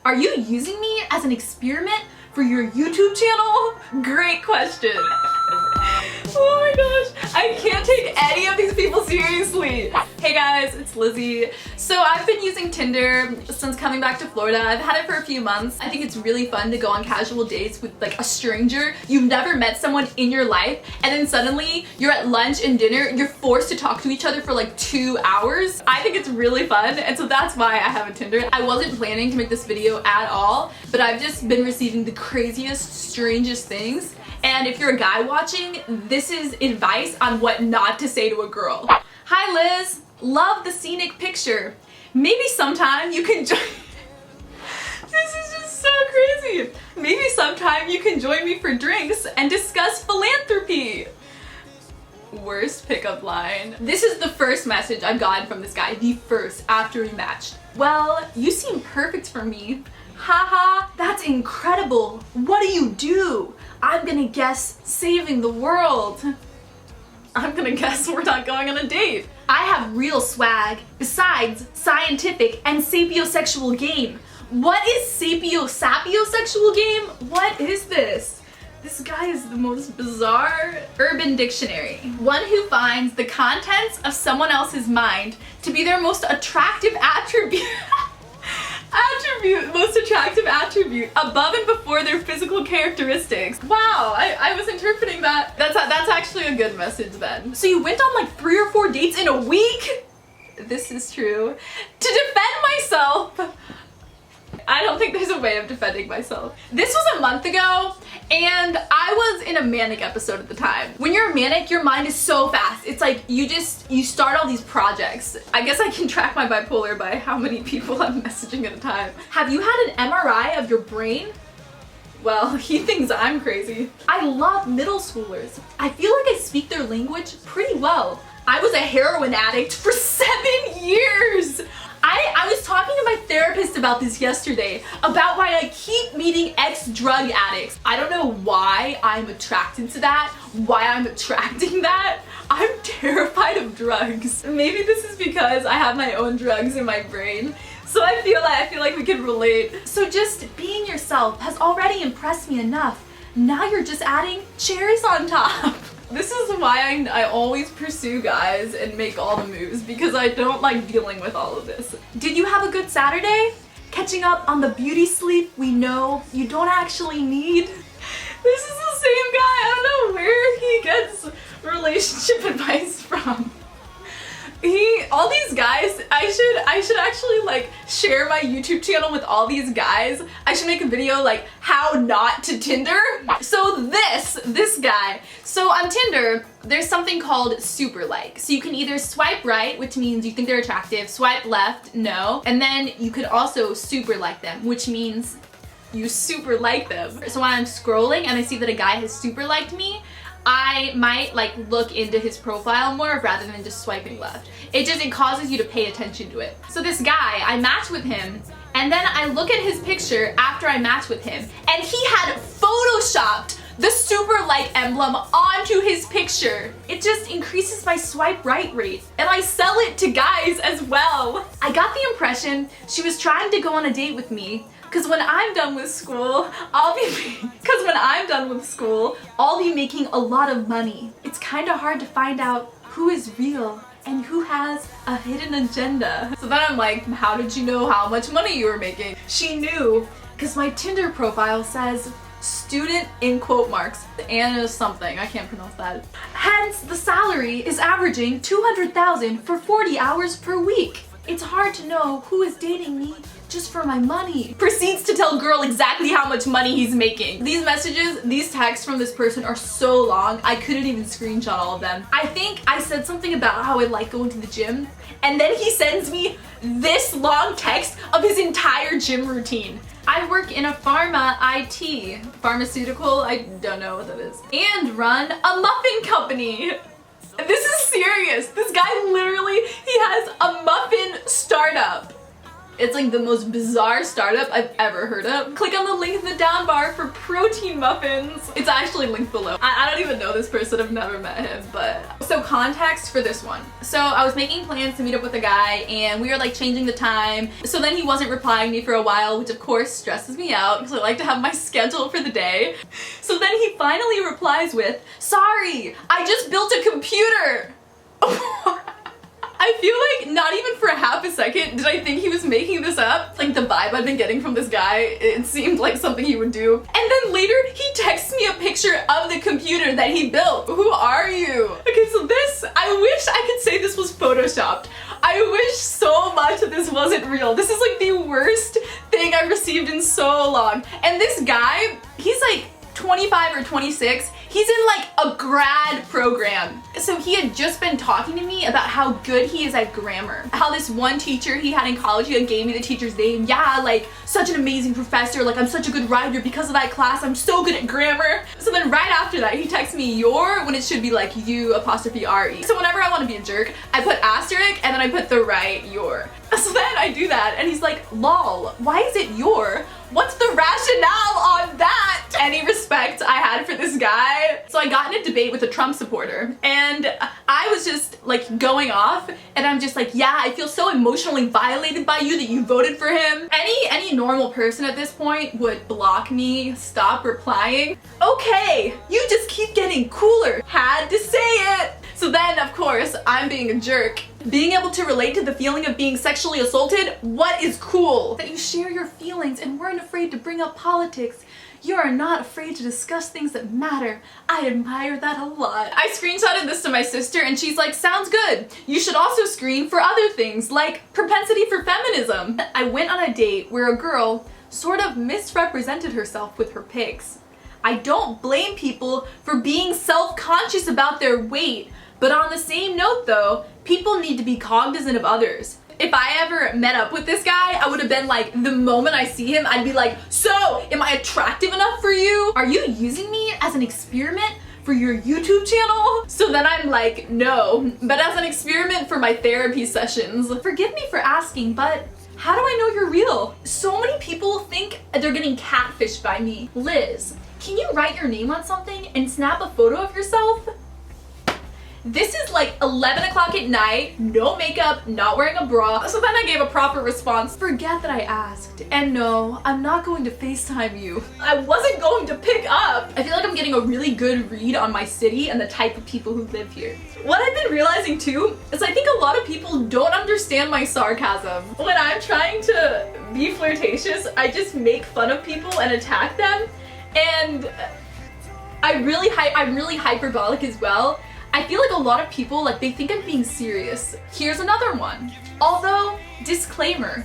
Are you using me as an experiment for your YouTube channel? Great question. Oh my gosh, I can't take any of these people seriously. Hey guys, it's Lizzie. So I've been using Tinder since coming back to Florida. I've had it for a few months. I think it's really fun to go on casual dates with like a stranger. You've never met someone in your life, and then suddenly you're at lunch and dinner, you're forced to talk to each other for like 2 hours. I think it's really fun, and so that's why I have a Tinder. I wasn't planning to make this video at all, but I've just been receiving the craziest, strangest things. And if you're a guy watching, this is advice on what not to say to a girl. Hi Liz, love the scenic picture. Maybe sometime you can join. This is just so crazy. Maybe sometime you can join me for drinks and discuss philanthropy. Worst pickup line. This is the first message I've gotten from this guy, the first, after we matched. Well, you seem perfect for me. Haha, that's incredible. What do you do? I'm gonna guess saving the world. I'm gonna guess we're not going on a date. I have real swag, besides scientific and sapiosexual game. What is sapiosexual game? What is this? This guy is the most bizarre. Urban Dictionary. One who finds the contents of someone else's mind to be their most attractive attribute. Most attractive attribute, above and before their physical characteristics. Wow, I was interpreting that. That's actually a good message then. So you went on like 3 or 4 dates in a week? This is true. To defend myself. I don't think there's a way of defending myself. This was a month ago, and I was in a manic episode at the time. When you're manic, your mind is so fast. It's like you start all these projects. I guess I can track my bipolar by how many people I'm messaging at a time. Have you had an MRI of your brain? Well, he thinks I'm crazy. I love middle schoolers. I feel like I speak their language pretty well. I was a heroin addict for 7 years. I was talking to my therapist about this yesterday, about why I keep meeting ex-drug addicts. I don't know why I'm attracted to that, why I'm attracting that. I'm terrified of drugs. Maybe this is because I have my own drugs in my brain. So I feel like we can relate. So just being yourself has already impressed me enough. Now you're just adding cherries on top. This is why I always pursue guys and make all the moves, because I don't like dealing with all of this. Did you have a good Saturday? Catching up on the beauty sleep we know you don't actually need? This is the same guy. I don't know where he gets relationship advice from. All these guys, I should actually like share my YouTube channel with all these guys. I should make a video like how not to Tinder. So this guy. So on Tinder, there's something called super like. So you can either swipe right, which means you think they're attractive, swipe left, no. And then you could also super like them, which means you super like them. So when I'm scrolling and I see that a guy has super liked me, I might like look into his profile more rather than just swiping left. It causes you to pay attention to it. So this guy, I match with him, and then I look at his picture after I match with him, and he had photoshopped the super like emblem onto his picture. It just increases my swipe right rate, and I sell it to guys as well. I got the impression she was trying to go on a date with me, because when I'm done with school, I'll be making a lot of money. It's kind of hard to find out who is real and who has a hidden agenda. So then I'm like, how did you know how much money you were making? She knew, because my Tinder profile says student in quote marks and something, I can't pronounce that. Hence, the salary is averaging $200,000 for 40 hours per week. It's hard to know who is dating me just for my money. Proceeds to tell girl exactly how much money he's making. These messages, these texts from this person are so long, I couldn't even screenshot all of them. I think I said something about how I like going to the gym, and then he sends me this long text of his entire gym routine. I work in a pharmaceutical, I don't know what that is, and run a muffin company. This is serious. This guy literally, he has a muffin startup. It's like the most bizarre startup I've ever heard of. Click on the link in the down bar for protein muffins. It's actually linked below. I don't even know this person, I've never met him, but. So context for this one. So I was making plans to meet up with a guy and we were like changing the time. So then he wasn't replying me for a while, which of course stresses me out because I like to have my schedule for the day. So then he finally replies with, "Sorry, I just built a computer." I feel like not even for a half a second did I think he was making this up. Like the vibe I'd been getting from this guy, it seemed like something he would do. And then later he texts me a picture of the computer that he built. Who are you? Okay, so this, I wish I could say this was photoshopped. I wish so much that this wasn't real. This is like the worst thing I've received in so long. And this guy, he's like 25 or 26. He's in like a grad program. So he had just been talking to me about how good he is at grammar. How this one teacher he had in college, he gave me the teacher's name. Yeah, like such an amazing professor. Like I'm such a good writer because of that class. I'm so good at grammar. So then right after that, he texts me your when it should be like U''re. So whenever I want to be a jerk, I put asterisk and then I put the right your. So then I do that and he's like, lol, why is it your? What's the rationale on that? Any respect I had for this guy. So I got in a debate with a Trump supporter and I was just like going off and I'm just like, yeah, I feel so emotionally violated by you that you voted for him. Any normal person at this point would block me, stop replying. Okay, you just keep getting cooler. Had to say it. So then, of course, I'm being a jerk. Being able to relate to the feeling of being sexually assaulted, what is cool? That you share your feelings and weren't afraid to bring up politics. You are not afraid to discuss things that matter. I admire that a lot. I screenshotted this to my sister and she's like, sounds good. You should also screen for other things like propensity for feminism. I went on a date where a girl sort of misrepresented herself with her pics. I don't blame people for being self-conscious about their weight. But on the same note though, people need to be cognizant of others. If I ever met up with this guy, I would have been like, the moment I see him, I'd be like, so, am I attractive enough for you? Are you using me as an experiment for your YouTube channel? So then I'm like, no, but as an experiment for my therapy sessions. Forgive me for asking, but how do I know you're real? So many people think they're getting catfished by me. Liz, can you write your name on something and snap a photo of yourself? This is like 11 o'clock at night, no makeup, not wearing a bra. So then I gave a proper response. Forget that I asked. And no, I'm not going to FaceTime you. I wasn't going to pick up. I feel like I'm getting a really good read on my city and the type of people who live here. What I've been realizing too is I think a lot of people don't understand my sarcasm. When I'm trying to be flirtatious, I just make fun of people and attack them. And I'm really hyperbolic as well. I feel like a lot of people, like, they think I'm being serious. Here's another one. Although, disclaimer.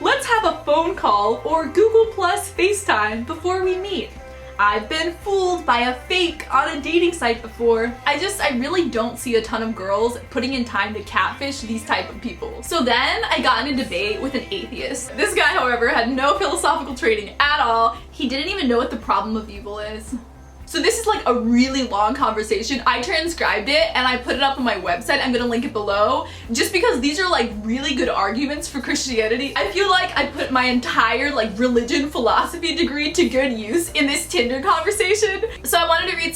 Let's have a phone call or Google Plus FaceTime before we meet. I've been fooled by a fake on a dating site before. I really don't see a ton of girls putting in time to catfish these type of people. So then I got in a debate with an atheist. This guy, however, had no philosophical training at all. He didn't even know what the problem of evil is. So this is like a really long conversation. I transcribed it and I put it up on my website. I'm gonna link it below just because these are like really good arguments for Christianity. I feel like I put my entire like religion philosophy degree to good use in this Tinder conversation. So I wanted to read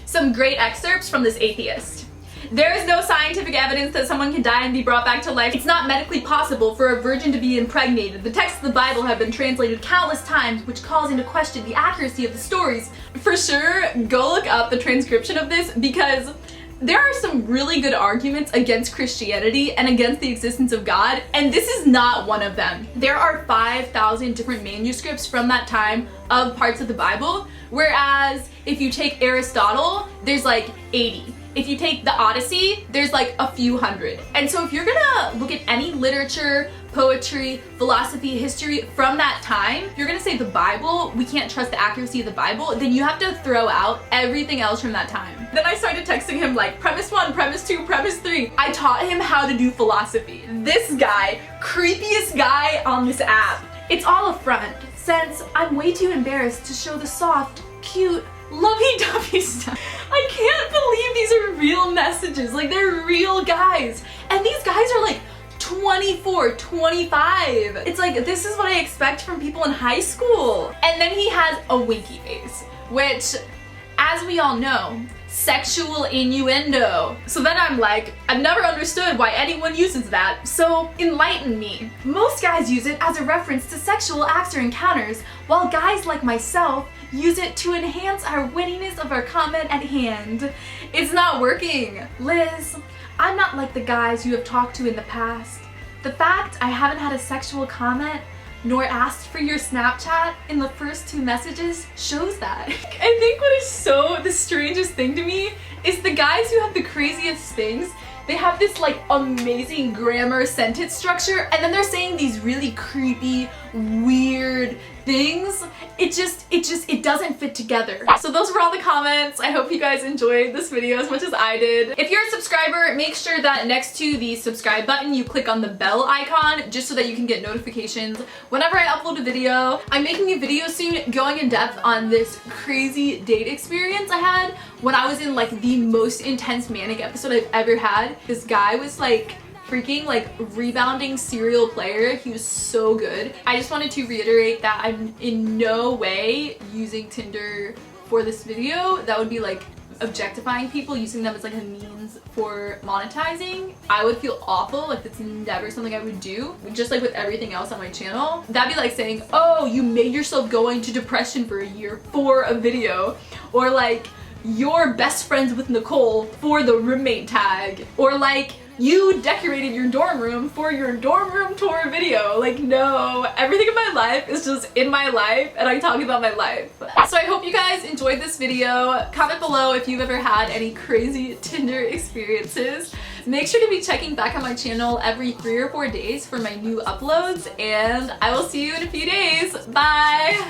some great excerpts from this atheist. There is no scientific evidence that someone can die and be brought back to life. It's not medically possible for a virgin to be impregnated. The texts of the Bible have been translated countless times, which calls into question the accuracy of the stories. For sure, go look up the transcription of this because there are some really good arguments against Christianity and against the existence of God, and this is not one of them. There are 5,000 different manuscripts from that time of parts of the Bible, whereas if you take Aristotle, there's like 80. If you take the Odyssey, there's like a few hundred. And so if you're gonna look at any literature, poetry, philosophy, history from that time, if you're gonna say the Bible, we can't trust the accuracy of the Bible, then you have to throw out everything else from that time. Then I started texting him like premise 1, premise 2, premise 3. I taught him how to do philosophy. This guy, creepiest guy on this app. It's all a front, since I'm way too embarrassed to show the soft, cute, lovey-dovey stuff. I can't believe these are real messages. Like, they're real guys. And these guys are like 24, 25. It's like, this is what I expect from people in high school. And then he has a winky face, which, as we all know, sexual innuendo. So then I'm like, I've never understood why anyone uses that, so enlighten me. Most guys use it as a reference to sexual acts or encounters, while guys like myself use it to enhance our wittiness of our comment at hand. It's not working. Liz, I'm not like the guys you have talked to in the past. The fact I haven't had a sexual comment nor asked for your Snapchat in the first 2 messages shows that. I think what is so the strangest thing to me is the guys who have the craziest things, they have this like amazing grammar sentence structure, and then they're saying these really creepy, weird things. It doesn't fit together. So those were all the comments. I hope you guys enjoyed this video as much as I did. If you're a subscriber, make sure that next to the subscribe button, you click on the bell icon just so that you can get notifications whenever I upload a video. I'm making a video soon going in depth on this crazy date experience I had when I was in like the most intense manic episode I've ever had. This guy was like freaking like rebounding serial player. He was so good. I just wanted to reiterate that I'm in no way using Tinder for this video. That would be like objectifying people, using them as like a means for monetizing. I would feel awful. Like, that's never something I would do. Just like with everything else on my channel. That'd be like saying, oh, you made yourself go into depression for a year for a video. Or like, you're best friends with Nicole for the roommate tag. Or like, you decorated your dorm room for your dorm room tour video. Like, no, everything in my life is just in my life and I talk about my life. So I hope you guys enjoyed this video. Comment below if you've ever had any crazy Tinder experiences. Make sure to be checking back on my channel every 3 or 4 days for my new uploads, and I will see you in a few days. Bye!